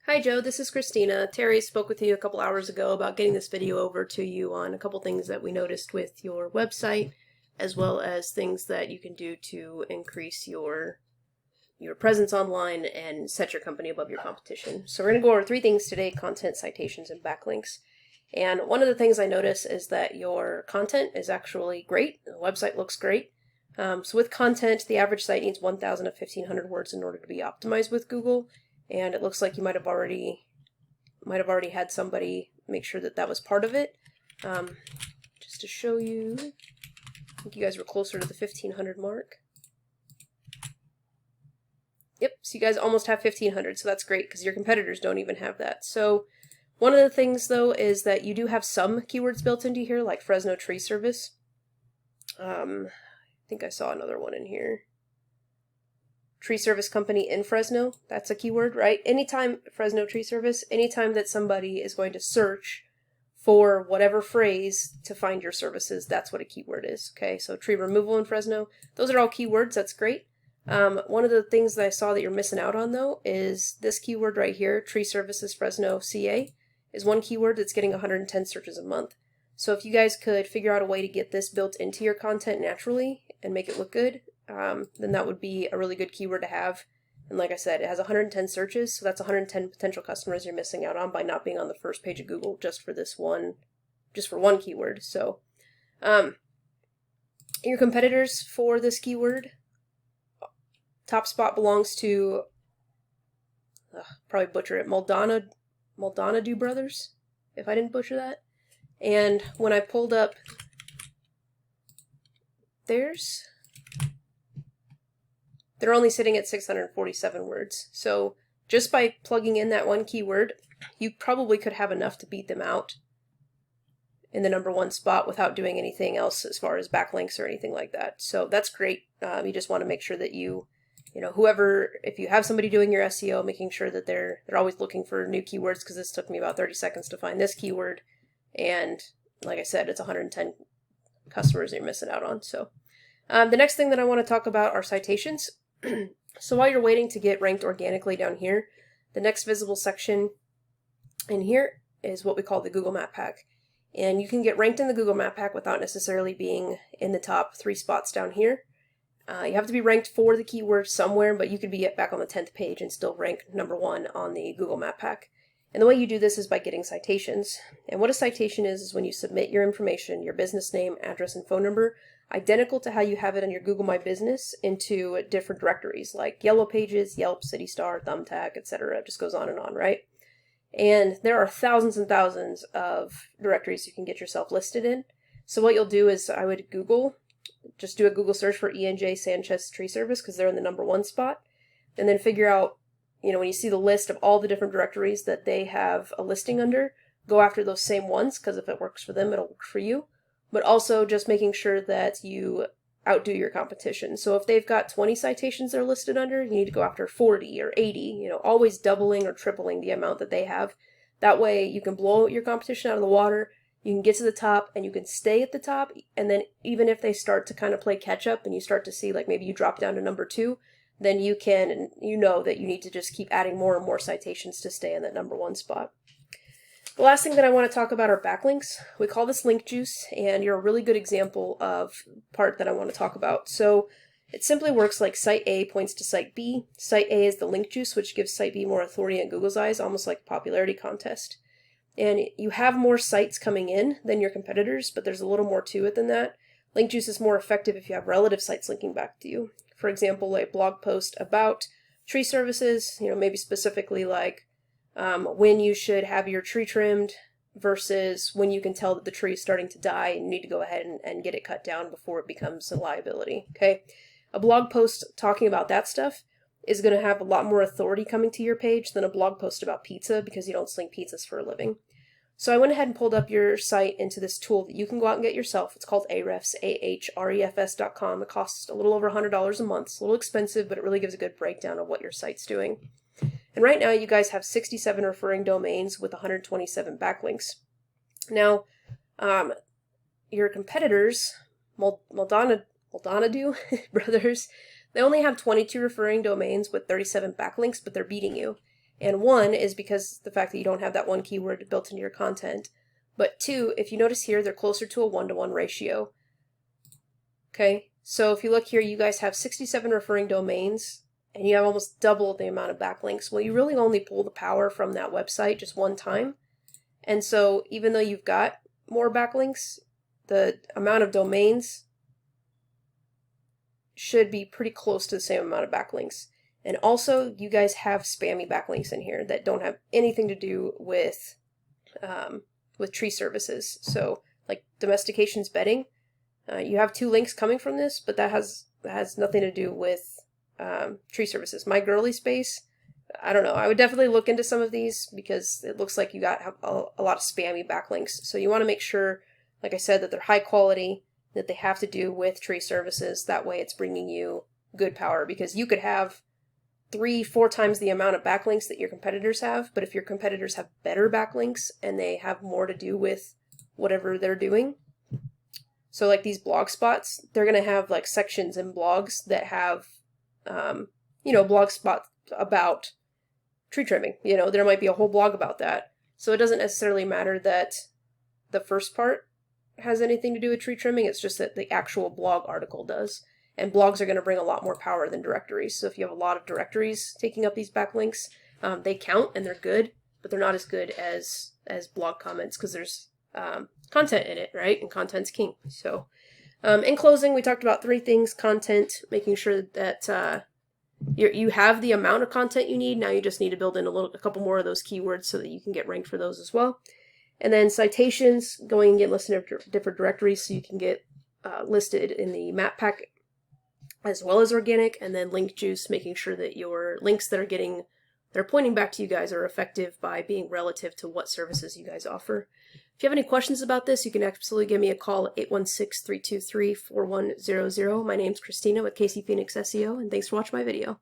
Hi Joe, this is Christina. Terry spoke with you a couple hours ago about getting this video over to you on a couple things that we noticed with your website, as well as things that you can do to increase your presence online and set your company above your competition. So we're going to go over three things today: content, citations, and backlinks. And one of the things I notice is that your content is actually great. The website looks great. So with content, the average site needs 1,000 to 1,500 words in order to be optimized with Google. And it looks like you might have already had somebody make sure that that was part of it. Just to show you, I think you guys were closer to the 1,500 mark. Yep, so you guys almost have 1,500, so that's great because your competitors don't even have that. So one of the things though is that you do have some keywords built into here, like Fresno tree service. I think I saw another one in here. Tree service company in Fresno, that's a keyword, right? Anytime, Fresno tree service, anytime that somebody is going to search for whatever phrase to find your services, that's what a keyword is, okay? So tree removal in Fresno, those are all keywords, that's great. One of the things that I saw that you're missing out on though is this keyword right here, tree services Fresno CA, is one keyword that's getting 110 searches a month. So if you guys could figure out a way to get this built into your content naturally and make it look good, then that would be a really good keyword to have. And like I said, it has 110 searches, so that's 110 potential customers you're missing out on by not being on the first page of Google just for one keyword. So, your competitors for this keyword, top spot belongs to, probably butcher it, Maldonado Brothers, if I didn't butcher that. And when I pulled up theirs, they're only sitting at 647 words. So just by plugging in that one keyword, you probably could have enough to beat them out in the #1 spot without doing anything else as far as backlinks or anything like that. So that's great. You just want to make sure that if you have somebody doing your SEO, making sure that they're always looking for new keywords, because this took me about 30 seconds to find this keyword. And like I said, it's 110 customers that you're missing out on. So the next thing that I want to talk about are citations. So while you're waiting to get ranked organically down here, the next visible section in here is what we call the Google Map Pack. And you can get ranked in the Google Map Pack without necessarily being in the top 3 spots down here. You have to be ranked for the keyword somewhere, but you could be back on the 10th page and still rank #1 on the Google Map Pack. And the way you do this is by getting citations. And what a citation is when you submit your information, your business name, address, and phone number, identical to how you have it on your Google My Business, into different directories like Yellow Pages, Yelp, CityStar, Thumbtack, etc. It just goes on and on, right? And there are thousands and thousands of directories you can get yourself listed in. So what you'll do is I would just do a Google search for E&J Sanchez Tree Service because they're in the #1 spot, and then figure out, when you see the list of all the different directories that they have a listing under, go after those same ones, because if it works for them, it'll work for you. But also just making sure that you outdo your competition. So if they've got 20 citations they're listed under, you need to go after 40 or 80, always doubling or tripling the amount that they have. That way you can blow your competition out of the water, you can get to the top, and you can stay at the top, and then even if they start to kind of play catch up and you start to see, like maybe you drop down to #2, then you know that you need to just keep adding more and more citations to stay in that #1 spot. The last thing that I want to talk about are backlinks. We call this link juice, and you're a really good example of part that I want to talk about. So it simply works like site A points to site B. Site A is the link juice, which gives site B more authority in Google's eyes, almost like a popularity contest. And you have more sites coming in than your competitors, but there's a little more to it than that. Link juice is more effective if you have relative sites linking back to you. For example, a blog post about tree services, maybe specifically like when you should have your tree trimmed versus when you can tell that the tree is starting to die and you need to go ahead and get it cut down before it becomes a liability, okay? A blog post talking about that stuff is going to have a lot more authority coming to your page than a blog post about pizza, because you don't sling pizzas for a living. So I went ahead and pulled up your site into this tool that you can go out and get yourself. It's called Ahrefs, ahrefs.com. It costs a little over $100 a month. It's a little expensive, but it really gives a good breakdown of what your site's doing. And right now you guys have 67 referring domains with 127 backlinks. Now, your competitors, Maldonado Brothers, they only have 22 referring domains with 37 backlinks, but they're beating you. And one is because the fact that you don't have that one keyword built into your content. But two, if you notice here, they're closer to a 1-to-1 ratio. Okay, so if you look here, you guys have 67 referring domains, and you have almost double the amount of backlinks. Well, you really only pull the power from that website just one time. And so even though you've got more backlinks, the amount of domains should be pretty close to the same amount of backlinks. And also, you guys have spammy backlinks in here that don't have anything to do with tree services. So, like domestications bedding, you have 2 links coming from this, but that has nothing to do with tree services. My girly space, I don't know. I would definitely look into some of these because it looks like you have a lot of spammy backlinks. So you want to make sure, like I said, that they're high quality, that they have to do with tree services. That way it's bringing you good power, because you could have 3-4 times the amount of backlinks that your competitors have, but if your competitors have better backlinks and they have more to do with whatever they're doing, so like these blog spots, they're going to have like sections in blogs that have, blog spots about tree trimming. There might be a whole blog about that. So it doesn't necessarily matter that the first part has anything to do with tree trimming. It's just that the actual blog article does. And blogs are going to bring a lot more power than directories. So if you have a lot of directories taking up these backlinks, they count and they're good, but they're not as good as blog comments, because there's content in it, right? And content's king. So in closing, we talked about 3 things: content, making sure that you have the amount of content you need. Now you just need to build in a couple more of those keywords so that you can get ranked for those as well. And then citations, going and get listed in different directories so you can get listed in the map pack as well as organic. And then link juice, making sure that your links that are pointing back to you guys are effective by being relative to what services you guys offer. If you have any questions about this, you can absolutely give me a call at 816-323-4100. My name's Christina with KC Phoenix SEO, and thanks for watching my video.